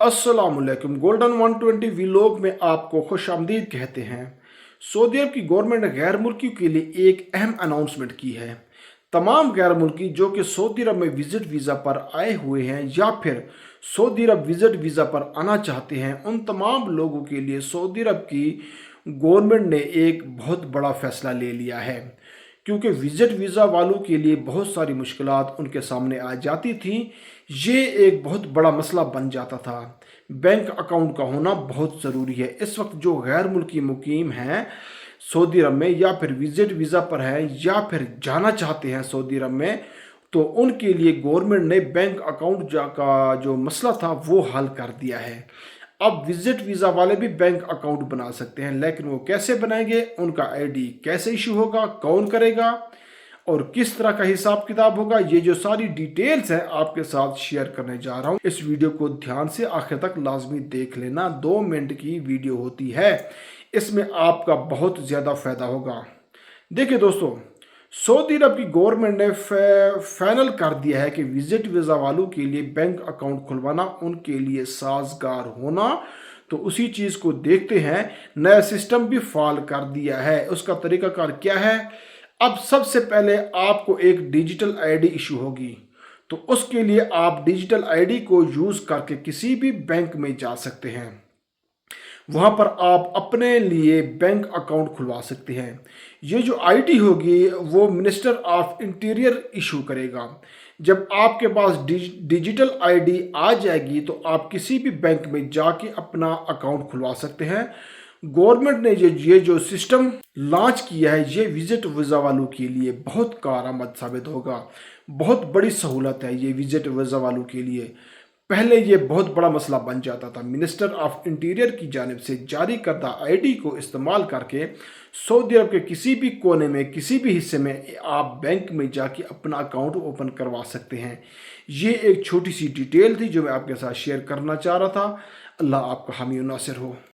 अस्सलामुअलैकुम। Golden 120 vlog में आपको खुश आमदीद कहते हैं। सऊदी अरब की गवर्नमेंट ने गैर मुल्कियों के लिए एक अहम अनाउंसमेंट की है। तमाम गैर मुल्की जो कि सऊदी अरब में विजिट वीज़ा पर आए हुए हैं या फिर सऊदी अरब विजिट वीज़ा पर आना चाहते हैं, उन तमाम लोगों के लिए सऊदी अरब की गवर्नमेंट ने एक बहुत बड़ा फैसला ले लिया है। क्योंकि विजिट वीज़ा वालों के लिए बहुत सारी मुश्किलात उनके सामने आ जाती थी। ये एक बहुत बड़ा मसला बन जाता था। बैंक अकाउंट का होना बहुत ज़रूरी है। इस वक्त जो गैर मुल्की मुकीम हैं सऊदी अरब में या फिर विजिट वीज़ा पर है या फिर जाना चाहते हैं सऊदी अरब में, तो उनके लिए गवर्नमेंट ने बैंक अकाउंट का जो मसला था वो हल कर दिया है। अब विजिट वीज़ा वाले भी बैंक अकाउंट बना सकते हैं, लेकिन वो कैसे बनाएंगे, उनका आईडी कैसे इशू होगा, कौन करेगा और किस तरह का हिसाब किताब होगा, ये जो सारी डिटेल्स हैं आपके साथ शेयर करने जा रहा हूँ। इस वीडियो को ध्यान से आखिर तक लाजमी देख लेना। 2 मिनट की वीडियो होती है, इसमें आपका बहुत ज़्यादा फ़ायदा होगा। देखिए दोस्तों, सऊदी अरब की गवर्नमेंट ने फाइनल कर दिया है कि विजिट वीज़ा वालों के लिए बैंक अकाउंट खुलवाना उनके लिए साजगार होना। तो उसी चीज़ को देखते हैं, नया सिस्टम भी फाल कर दिया है। उसका तरीकाकार क्या है? अब सबसे पहले आपको एक डिजिटल आईडी इशू होगी, तो उसके लिए आप डिजिटल आईडी को यूज़ करके किसी भी बैंक में जा सकते हैं। वहाँ पर आप अपने लिए बैंक अकाउंट खुलवा सकते हैं। ये जो आईडी होगी वो मिनिस्टर ऑफ इंटीरियर इशू करेगा। जब आपके पास डिजिटल आईडी आ जाएगी तो आप किसी भी बैंक में जाके अपना अकाउंट खुलवा सकते हैं। गवर्नमेंट ने ये जो सिस्टम लॉन्च किया है, ये विजिट वीज़ा वालों के लिए बहुत कारआमद साबित होगा। बहुत बड़ी सहूलत है ये विजिट वीज़ा वालों के लिए। पहले ये बहुत बड़ा मसला बन जाता था। मिनिस्टर ऑफ इंटीरियर की जानिब से जारी करदा आईडी को इस्तेमाल करके सऊदी अरब के किसी भी कोने में, किसी भी हिस्से में आप बैंक में जाके अपना अकाउंट ओपन करवा सकते हैं। ये एक छोटी सी डिटेल थी जो मैं आपके साथ शेयर करना चाह रहा था। अल्लाह आपका हामी नासिर हो।